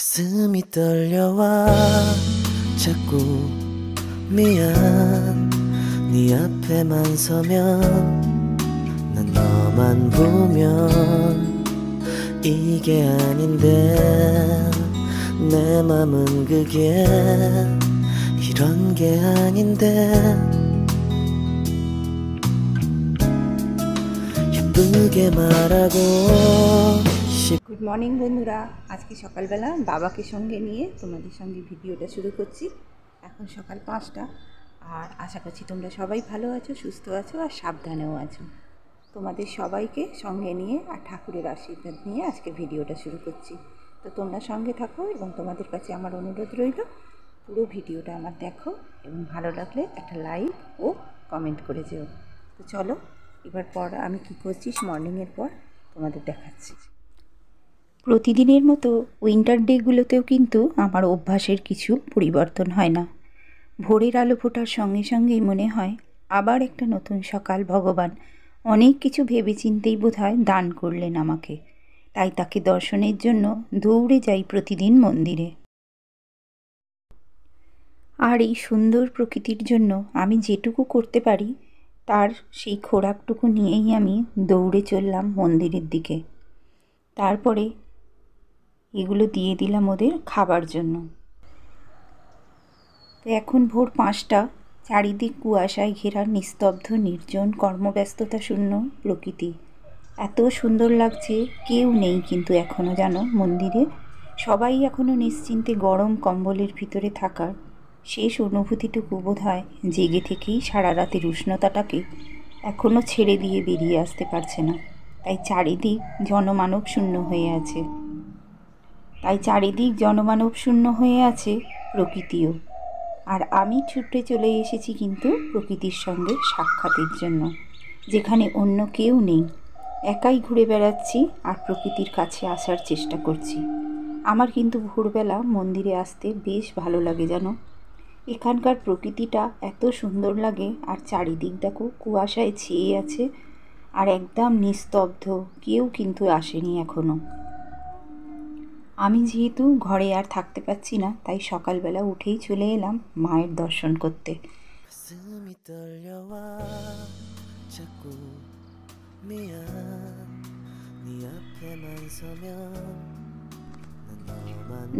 가슴이 떨려와 자꾸 미안 네 앞에만 서면 난 너만 보면 이게 아닌데 내 맘은 그게 이런 게 아닌데 예쁘게 말하고 good morning বন্ধুরা, আজকে সকালবেলা বাবাকে সঙ্গে নিয়ে তোমাদের সঙ্গে ভিডিওটা শুরু করছি। এখন সকাল 5টা, আর আশা করছি তোমরা সবাই ভালো আছো, সুস্থ আছো আর সাবধানেও আছো। তোমাদের সবাইকে সঙ্গে নিয়ে আর ঠাকুরের আশীর্বাদ নিয়ে আজকে ভিডিওটা শুরু করছি। তো তোমরা সঙ্গে থাকো এবং তোমাদের কাছে আমার অনুরোধ রইল পুরো ভিডিওটা আমার দেখো এবং ভালো লাগলে একটা লাইক ও কমেন্ট করে যেও। তো চলো এবার আমি কী করছি মর্নিংয়ের পর তোমাদের দেখাচ্ছি। প্রতিদিনের মতো উইন্টার ডেগুলোতেও কিন্তু আমার অভ্যাসের কিছু পরিবর্তন হয় না। ভোরের আলো ফোটার সঙ্গে সঙ্গেই মনে হয় আবার একটা নতুন সকাল ভগবান অনেক কিছু ভেবেচিন্তেই বোধহয় দান করলেন আমাকে। তাই তাকে দর্শনের জন্য দৌড়ে যাই প্রতিদিন মন্দিরে। আর এই সুন্দর প্রকৃতির জন্য আমি যেটুকু করতে পারি তার সেই খোরাকটুকু নিয়েই আমি দৌড়ে চললাম মন্দিরের দিকে। তারপরে এগুলো দিয়ে দিলাম ওদের খাবার জন্য। তো এখন ভোর 5টা, চারিদিক কুয়াশায় ঘেরা নিস্তব্ধ নির্জন কর্মব্যস্ততা শূন্য প্রকৃতি। এত সুন্দর লাগছে, কেউ নেই কিন্তু এখনও যেন মন্দিরে। সবাই এখনও নিশ্চিন্তে গরম কম্বলের ভিতরে থাকার শেষ অনুভূতিটুকু বোধহয় জেগে থেকেই সারা রাতের উষ্ণতাটাকে এখনও ছেড়ে দিয়ে বেরিয়ে আসতে পারছে না। তাই চারিদিক জনমানব শূন্য হয়ে আছে প্রকৃতিও। আর আমি ছুটে চলে এসেছি কিন্তু প্রকৃতির সঙ্গে সাক্ষাতের জন্য, যেখানে অন্য কেউ নেই। একাই ঘুরে বেড়াচ্ছি আর প্রকৃতির কাছে আসার চেষ্টা করছি। আমার কিন্তু ভোরবেলা মন্দিরে আসতে বেশ ভালো লাগে জানো। এখানকার প্রকৃতিটা এত সুন্দর লাগে, আর চারিদিক দেখো কুয়াশায় ছেয়ে আছে আর একদম নিস্তব্ধ, কেউ কিন্তু আসেনি এখনও। আমি যেহেতু ঘরে আর থাকতে পারছি না, তাই সকালবেলা উঠেই চলে এলাম মায়ের দর্শন করতে।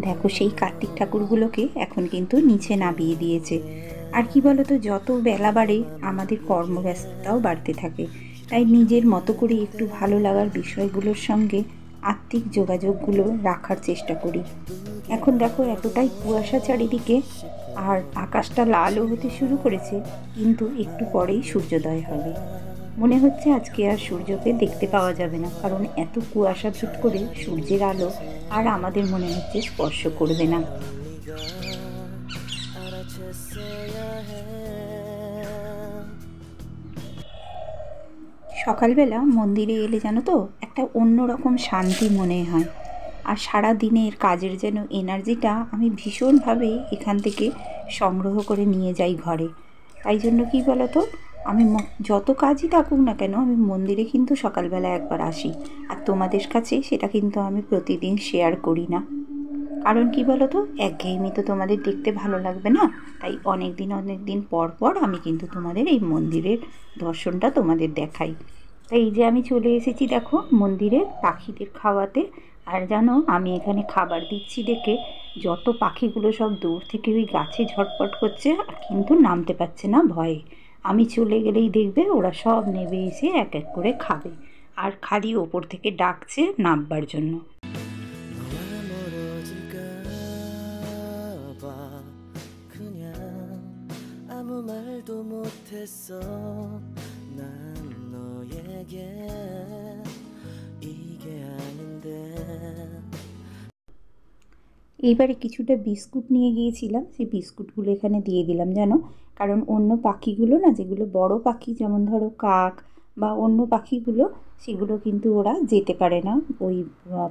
দেখো সেই কার্তিক ঠাকুরগুলোকে এখন কিন্তু নিচে নামিয়ে দিয়েছে। আর কি বলতো, যত বেলা বাড়ে আমাদের কর্মব্যস্ততাও বাড়তে থাকে, তাই নিজের মতো করে একটু ভালো লাগার বিষয়গুলোর সঙ্গে আত্মিক যোগাযোগগুলো রাখার চেষ্টা করি। এখন দেখো এতটাই কুয়াশা চারিদিকে, আর আকাশটা লালও হতে শুরু করেছে, কিন্তু একটু পরেই সূর্যোদয় হবে। মনে হচ্ছে আজকে আর সূর্যকে দেখতে পাওয়া যাবে না, কারণ এত কুয়াশা ভেদ করে সূর্যের আলো আর আমাদের মনে হচ্ছে স্পর্শ করবে না। সকালবেলা মন্দিরে এলে জানো তো একটা অন্যরকম শান্তি মনে হয়। আর সারা দিনের কাজের যেন এনার্জিটা আমি ভীষণভাবে এখান থেকে সংগ্রহ করে নিয়ে যাই ঘরে। তাই জন্য কি বলো তো, আমি যত কাজই থাকুক না কেন আমি মন্দিরে কিন্তু সকালবেলা একবার আসি। আর তোমাদের কাছে সেটা কিন্তু আমি প্রতিদিন শেয়ার করি না, কারণ কি বলো তো, একঘেয়েমি তো তোমাদের দেখতে ভালো লাগবে না। তাই অনেক দিন পর পর আমি কিন্তু তোমাদের এই মন্দিরের দর্শনটা তোমাদের দেখাই। তাই এই যে আমি চলে এসেছি দেখো মন্দিরে পাখিদের খাওয়াতে। আর জানো আমি এখানে খাবার দিচ্ছি দেখে যত পাখিগুলো সব দূর থেকে ওই গাছে ঝটপট করছে, কিন্তু নামতে পারছে না ভয়ে। আমি চলে গেলেই দেখবে ওরা সব নেমে এসে এক এক করে খাবে, আর খালি ওপর থেকে ডাকছে নামবার জন্য। 아무 말도 못했어 난 너에게 이게 아닌데। এইবারে কিছুটা বিস্কুট নিয়ে গিয়েছিলাম, সেই বিস্কুটগুলো এখানে দিয়ে দিলাম জানো। কারণ অন্য পাখিগুলো না, যেগুলো বড় পাখি যেমন ধরো কাক বা অন্য পাখিগুলো, সেগুলো কিন্তু ওরা যেতে পারে না ওই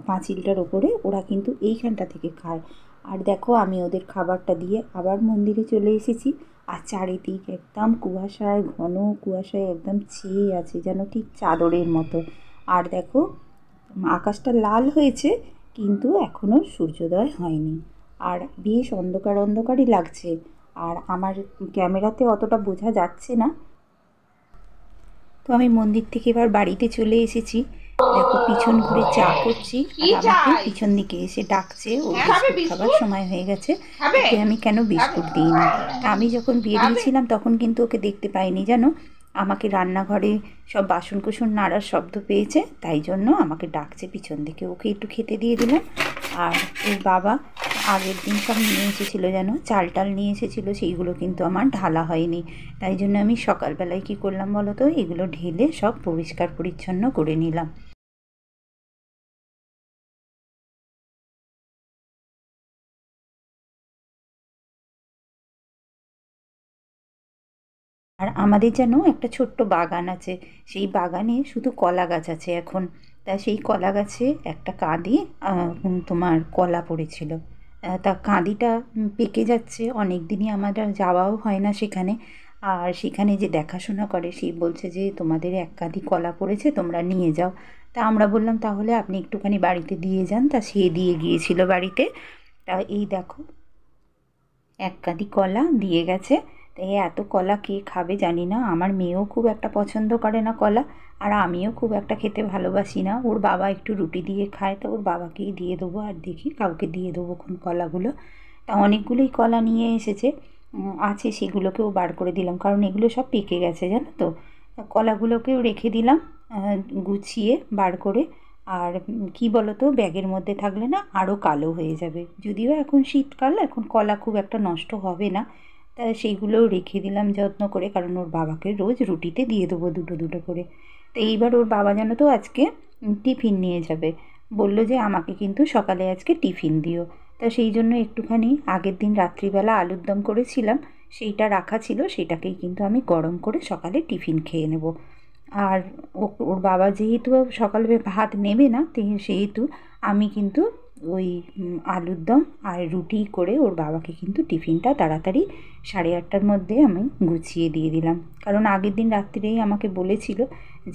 পাঁচিলটার ওপরে, ওরা কিন্তু এইখানটা থেকে খায়। আর দেখো আমি ওদের খাবারটা দিয়ে আবার মন্দিরে চলে এসেছি। আর চারিদিক একদম কুয়াশায়, ঘন কুয়াশায় একদম ছেয়ে আছে যেন ঠিক চাদরের মতো। আর দেখো আকাশটা লাল হয়েছে, কিন্তু এখনও সূর্যোদয় হয়নি, আর বেশ অন্ধকার অন্ধকারই লাগছে। আর আমার ক্যামেরাতে অতটা বোঝা যাচ্ছে না। তো আমি মন্দির থেকে এবার বাড়িতে চলে এসেছি। দেখো পিছন ঘুরে চা করছি, আর আমাকে পিছন দিকে এসে ডাকছে, ওর বিস্কুট খাবার সময় হয়ে গেছে। ওকে আমি কেন বিস্কুট দিইনি। তা আমি যখন বেরিয়েছিলাম তখন কিন্তু ওকে দেখতে পাইনি, জানো। আমাকে রান্নাঘরে সব বাসনকুসন নাড়ার শব্দ পেয়েছে, তাই জন্য আমাকে ডাকছে পিছন দিকে। ওকে একটু খেতে দিয়ে দিলাম। আর ওর বাবা আগের দিন সব নিয়ে এসেছিলো, যেন চাল টাল নিয়ে এসেছিলো, সেইগুলো কিন্তু আমার ঢালা হয়নি। তাই জন্য আমি সকালবেলায় কী করলাম বলো তো, এগুলো ঢেলে সব পরিষ্কার পরিচ্ছন্ন করে নিলাম। আর আমাদের যেন একটা ছোট্ট বাগান আছে, সেই বাগানে শুধু কলা গাছ আছে এখন। তা সেই কলা গাছে একটা কাঁদি তোমার কলা পড়েছিল। তা কাঁদিটা পেকে যাচ্ছে, অনেক দিনই আমার আর যাওয়াও হয় না সেখানে। আর সেখানে যে দেখাশোনা করে সেই বলছে যে তোমাদের এক কাঁদি কলা পড়েছে, তোমরা নিয়ে যাও। তা আমরা বললাম তাহলে আপনি একটুখানি বাড়িতে দিয়ে যান। তা সে দিয়ে গিয়েছিল বাড়িতে। তা এই দেখো এক কাঁদি কলা দিয়ে গেছে। তাই এত কলা কে খাবে জানি না। আমার মেয়েও খুব একটা পছন্দ করে না কলা, আর আমিও খুব একটা খেতে ভালোবাসি না। ওর বাবা একটু রুটি দিয়ে খায়, তো ওর বাবাকেই দিয়ে দেবো, আর দেখি কাউকে দিয়ে দেবো কোন কলাগুলো। তা অনেকগুলোই কলা নিয়ে এসেছে, আছে, সেগুলোকেও বার করে দিলাম, কারণ এগুলো সব পেকে গেছে জানো তো। তা কলাগুলোকেও রেখে দিলাম গুছিয়ে বার করে। আর কি বলো তো, ব্যাগের মধ্যে থাকলে না আরও কালো হয়ে যাবে। যদিও এখন শীতকাল, এখন কলা খুব একটা নষ্ট হবে না। তা সেইগুলোও রেখে দিলাম যত্ন করে, কারণ ওর বাবাকে রোজ রুটিতে দিয়ে দেবো দুটো দুটো করে। তো এইবার ওর বাবা জানো তো আজকে টিফিন নিয়ে যাবে, বলল যে আমাকে কিন্তু সকালে আজকে টিফিন দিও। তা সেই জন্য একটুখানি আগের দিন রাত্রিবেলা আলুর দম করেছিলাম, সেইটা রাখা ছিল, সেটাকেই কিন্তু আমি গরম করে সকালে টিফিন খেয়ে নেব। আর ওর বাবা যেহেতু সকালে ভাত নেবে না, সেহেতু আমি কিন্তু ওই আলুর দম আর রুটি করে ওর বাবাকে কিন্তু টিফিনটা তাড়াতাড়ি 8:30টার মধ্যে আমি গুছিয়ে দিয়ে দিলাম। কারণ আগের দিন রাত্রিরেই আমাকে বলেছিল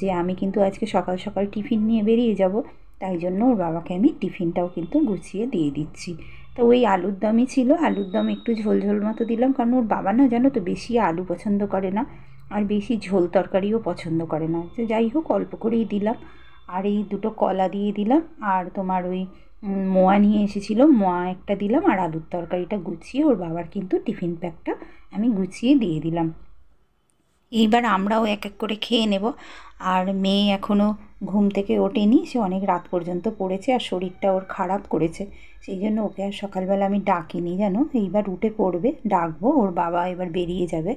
যে আমি কিন্তু আজকে সকাল সকাল টিফিন নিয়ে বেরিয়ে যাব, তাই জন্য ওর বাবাকে আমি টিফিনটাও কিন্তু গুছিয়ে দিয়ে দিচ্ছি। তো ওই আলুর দমই ছিল, আলুর দম একটু ঝোল ঝোল মতো দিলাম, কারণ ওর বাবা না জানো তো বেশি আলু পছন্দ করে না, আর বেশি ঝোল তরকারিও পছন্দ করে না। তো যাই হোক অল্প করেই দিলাম। আর এই দুটো কলা দিয়ে দিলাম, আর তোমার ওই মোয়া নিয়ে এসেছিলো, মোয়া একটা দিলাম, আর আলুর তরকারিটা গুছিয়ে ওর বাবার কিন্তু টিফিন প্যাকটা আমি গুছিয়ে দিয়ে দিলাম। এইবার আমরাও এক এক করে খেয়ে নেব। আর মেয়ে এখনও ঘুম থেকে ওঠেনি, সে অনেক রাত পর্যন্ত পড়েছে, আর শরীরটা ওর খারাপ করেছে, সেই জন্য ওকে আর সকালবেলা আমি ডাকিনি জানো। এইবার উঠে পড়বে, ডাকবো, ওর বাবা এবার বেরিয়ে যাবে।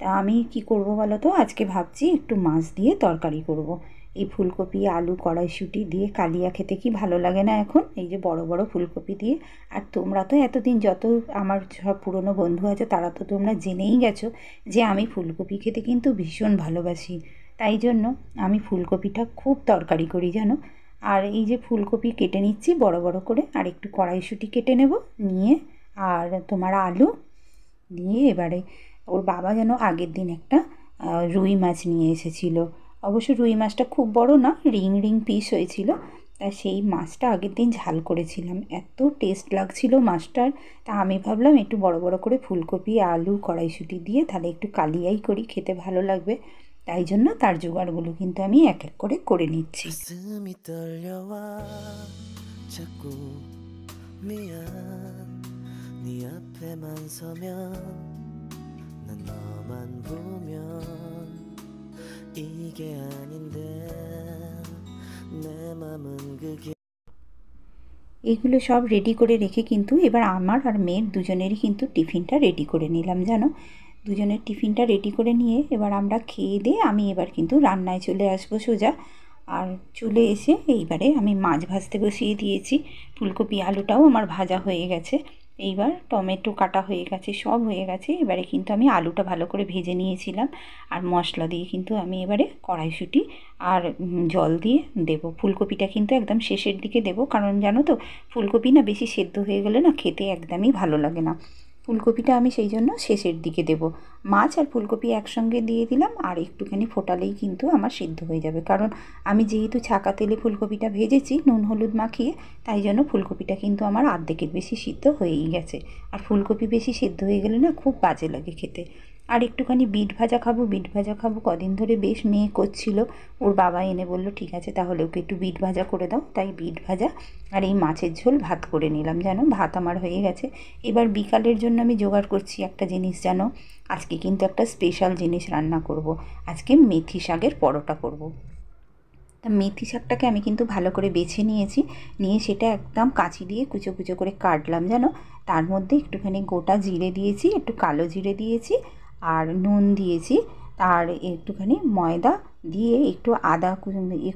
তা আমি কি করব বলো তো, আজকে ভাবছি একটু মাছ দিয়ে তরকারি করব। এই ফুলকপি আলু কড়াইশুঁটি দিয়ে কালিয়া খেতে কি ভালো লাগে না এখন, এই যে বড় বড় ফুলকপি দিয়ে। আর তোমরা তো এতদিন যত আমার সব পুরনো বন্ধু আছো তারা তো তোমরা জেনেই গেছো যে আমি ফুলকপি খেতে কিন্তু ভীষণ ভালোবাসি। তাই জন্য আমি ফুলকপিটা খুব তরকারি করি জানো। আর এই যে ফুলকপি কেটে নিচ্ছি বড় বড় করে, আর একটু কড়াইশুঁটি কেটে নেব, নিয়ে আর তোমার আলু দিয়ে এবারে ওর বাবা যেন আগের দিন একটা রুই মাছ নিয়ে এসেছিলো। অবশ্য রুই মাছটা খুব বড় না, রিং রিং পিস হয়েছিল। তা সেই মাছটা আগের দিন ঝাল করেছিলাম, এত টেস্ট লাগছিল মাছটার। তা আমি ভাবলাম একটু বড় বড় করে ফুলকপি আলু কড়াইশুঁটি দিয়ে তাহলে একটু কালিয়াই করি, খেতে ভালো লাগবে। তাই জন্য তার জোগাড়গুলো কিন্তু আমি এক এক করে করে নিচ্ছি। 가슴이 떨려와 자꾸 미안 네 앞에만 서면 난 너만 보면 이게 아닌데 내 맘은 그게 এগুলো সব রেডি করে রেখে কিন্তু এবার আমার আর মেয়ের দুজনেরই কিন্তু টিফিনটা রেডি করে নিলাম জানো। দুজনের টিফিনটা রেডি করে নিয়ে এবার আমরা খেয়ে দিয়ে আমি এবার কিন্তু রান্নায় চলে আসবো সোজা। আর চলে এসে এইবারে আমি মাছ ভাজতে বসিয়ে দিয়েছি। ফুলকপি আলুটাও আমার ভাজা হয়ে গেছে, এইবার টমেটো কাটা হয়ে গেছে, সব হয়ে গেছে। এবারে কিন্তু আমি আলুটা ভালো করে ভেজে নিয়েছিলাম, আর মশলা দিয়ে কিন্তু আমি এবারে কড়াইশুঁটি আর জল দিয়ে দেবো। ফুলকপিটা কিন্তু একদম শেষের দিকে দেবো, কারণ জানো তো ফুলকপি না বেশি সেদ্ধ হয়ে গেলে না খেতে একদমই ভালো লাগে না। ফুলকপিটা আমি সেই জন্য শেষের দিকে দেব। মাছ আর ফুলকপি একসঙ্গে দিয়ে দিলাম, আর একটুখানি ফোটালেই কিন্তু আমার সিদ্ধ হয়ে যাবে। কারণ আমি যেহেতু ছাকা তেলে ফুলকপিটা ভেজেছি নুন হলুদ মাখিয়ে, তাই জন্য ফুলকপিটা কিন্তু আমার অর্ধেকের বেশি সিদ্ধ হয়েই গেছে। আর ফুলকপি বেশি সিদ্ধ হয়ে গেলে না খুব বাজে লাগে খেতে। আর একটুখানি বিট ভাজা খাবো, কদিন ধরে বেশ মেয়ে করছিল, ওর বাবা এনে বলল ঠিক আছে তাহলে ওকে একটু বিট ভাজা করে দাও, তাই বিট ভাজা আর এই মাছের ঝোল ভাত করে নিলাম। জানো ভাত আমার হয়ে গেছে। এবার বিকালের জন্য আমি জোগাড় করছি একটা জিনিস, জানো আজকে কিন্তু একটা স্পেশাল জিনিস রান্না করব। আজকে মেথি শাকের পরোটা করব। তা মেথি শাকটাকে আমি কিন্তু ভালো করে বেছে নিয়েছি, নিয়ে সেটা একদম কাঁচি দিয়ে কুচো কুচো করে কাটলাম। জানো তার মধ্যে একটুখানি গোটা জিরে দিয়েছি, একটু কালো জিরে দিয়েছি, আর নুন দিয়েছি, আর একটুখানি ময়দা দিয়ে একটু আদা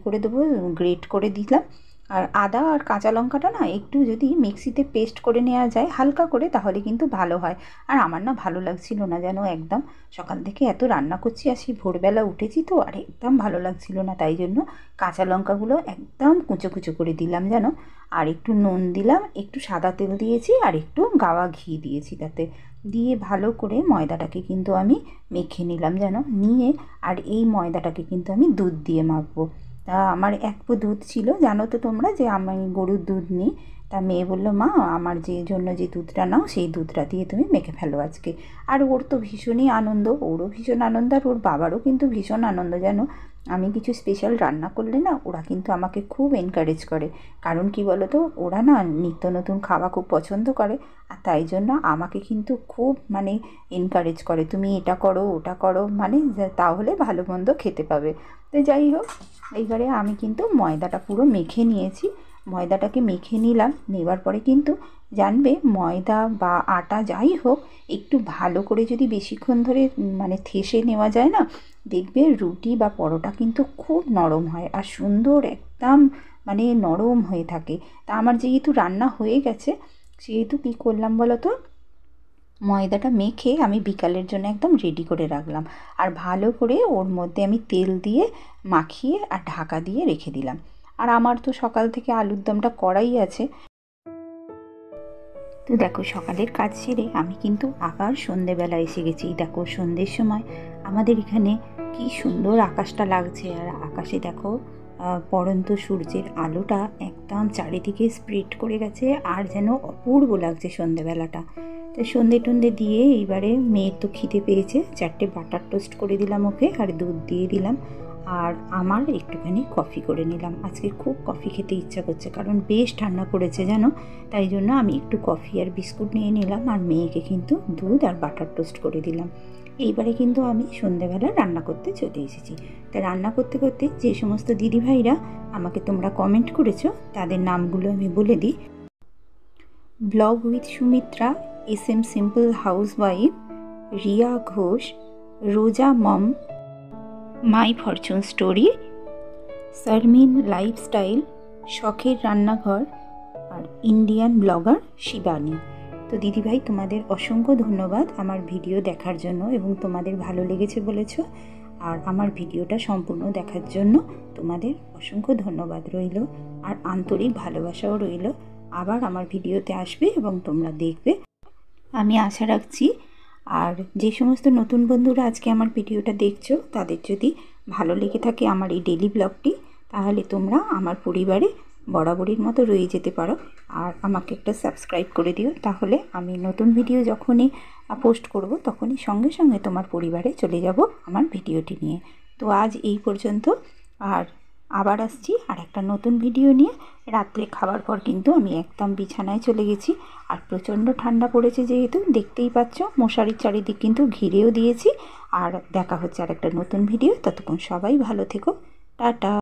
করে দেবো, গ্রেট করে দিলাম। আর আদা আর কাঁচা লঙ্কাটা না একটু যদি মিক্সিতে পেস্ট করে নেওয়া যায় হালকা করে, তাহলে কিন্তু ভালো হয়। আর আমার না ভালো লাগছিল না, যেন একদম সকাল থেকে এত রান্না করছি, আর সেই ভোরবেলা উঠেছি তো, আর একদম ভালো লাগছিল না, তাই জন্য কাঁচা লঙ্কাগুলো একদম কুচো কুচো করে দিলাম জানো। আর একটু নুন দিলাম, একটু সাদা তেল দিয়েছি, আর একটু গাওয়া ঘি দিয়েছি তাতে, দিয়ে ভালো করে ময়দাটাকে কিন্তু আমি মেখে নিলাম জানো নিয়ে। আর এই ময়দাটাকে কিন্তু আমি দুধ দিয়ে মাখবো। তা আমার এক পো দুধ ছিল, জানো তো তোমরা যে আমি গরুর দুধ নিই। তা মেয়ে বললো মা আমার যে জন্য যে দুধটা নাও সেই দুধটা দিয়ে তুমি মেখে ফেলো আজকে। আর ওর তো ভীষণই আনন্দ, ওরও ভীষণ আনন্দ, আর ওর বাবারও কিন্তু ভীষণ আনন্দ। জানো আমি কিছু স্পেশাল রান্না করলে না ওরা কিন্তু আমাকে খুব এনকারেজ করে। কারণ কি বলো তো, ওরা না নিত্য নতুন খাওয়া খুব পছন্দ করে, আর তাই জন্য আমাকে কিন্তু খুব মানে এনকারেজ করে, তুমি এটা করো ওটা করো, মানে তাহলে ভালো মন্দ খেতে পাবে। তো যাই হোক, এইবারে আমি কিন্তু ময়দাটা পুরো মেখে নিয়েছি। ময়দাটাকে মেখে নিলাম, নেবার পরে কিন্তু জানবে ময়দা বা আটা যাই হোক একটু ভালো করে যদি বেশিক্ষণ ধরে মানে থেসে নেওয়া যায় না, দেখবে রুটি বা পরোটা কিন্তু খুব নরম হয় আর সুন্দর একদম মানে নরম হয়ে থাকে। তা আমার যেহেতু রান্না হয়ে গেছে, সেহেতু কী করলাম বলো তো, ময়দাটা মেখে আমি বিকালের জন্য একদম রেডি করে রাখলাম। আর ভালো করে ওর মধ্যে আমি তেল দিয়ে মাখিয়ে আর ঢাকা দিয়ে রেখে দিলাম। আর আমার তো সকাল থেকে আলুর দমটা করাই আছে। তো দেখো সকালের কাজ সেরে আমি কিন্তু আবার সন্ধেবেলা এসে গেছি। দেখো সন্ধ্যের সময় আমাদের এখানে কি সুন্দর আকাশটা লাগছে, আর আকাশে দেখো পড়ন্ত সূর্যের আলোটা একদম চারিদিকে স্প্রেড করে গেছে, আর যেন অপূর্ব লাগছে সন্ধেবেলাটা। তো সন্ধে টন্ধে দিয়ে এইবারে মেয়ের তো খিদে পেয়েছে, 4টে বাটার টোস্ট করে দিলাম ওকে, আর দুধ দিয়ে দিলাম, আর আমার একটুখানি কফি করে নিলাম। আজকে খুব কফি খেতে ইচ্ছা করছে, কারণ বেশ ঠান্ডা পড়েছে জানো, তাই জন্য আমি একটু কফি আর বিস্কুট নিয়ে নিলাম, আর মেয়েকে কিন্তু দুধ আর বাটার টোস্ট করে দিলাম। এইবারে কিন্তু আমি সন্ধ্যেবেলা রান্না করতে চলে এসেছি। তাই রান্না করতে করতে যে সমস্ত দিদিভাইরা আমাকে তোমরা কমেন্ট করেছো তাদের নামগুলো আমি বলে দিই। Blog with Sumitra, SM simple housewife, Riya Ghosh, Roza mom, my fortune story, Sharmin lifestyle, শখের রান্নাঘর, আর ইন্ডিয়ান ব্লগার শিবানী। তো দিদিভাই তোমাদের অসংখ্য ধন্যবাদ আমার ভিডিও দেখার জন্য, এবং তোমাদের ভালো লেগেছে বলেছো, আর আমার ভিডিওটা সম্পূর্ণ দেখার জন্য তোমাদের অসংখ্য ধন্যবাদ রইল, আর আন্তরিক ভালোবাসাও রইল। আবার আমার ভিডিওতে আসবে এবং তোমরা দেখবে, আমি আশা রাখছি। আর যে সমস্ত নতুন বন্ধুরা আজকে আমার ভিডিওটা দেখছো, তাদের যদি ভালো লেগে থাকে আমার এই ডেলি ব্লগটি, তাহলে তোমরা আমার পরিবারে বরাবরের মতো রয়ে যেতে পারো, আর আমাকে একটা সাবস্ক্রাইব করে দিও, তাহলে আমি নতুন ভিডিও যখনই পোস্ট করব তখনই সঙ্গে সঙ্গে তোমার পরিবারে চলে যাব আমার ভিডিওটি নিয়ে। তো আজ এই পর্যন্ত, আর আবার আসছি আর একটা নতুন ভিডিও নিয়ে। রাত্রে খাওয়ার পর কিন্তু আমি একদম বিছানায় চলে গেছি, আর প্রচণ্ড ঠান্ডা পড়েছে যেহেতু দেখতেই পাচ্ছ, মশারির চারিদিক কিন্তু ঘিরেও দিয়েছি। আর দেখা হচ্ছে আর একটা নতুন ভিডিও, ততক্ষণ সবাই ভালো থেকো, টাটা।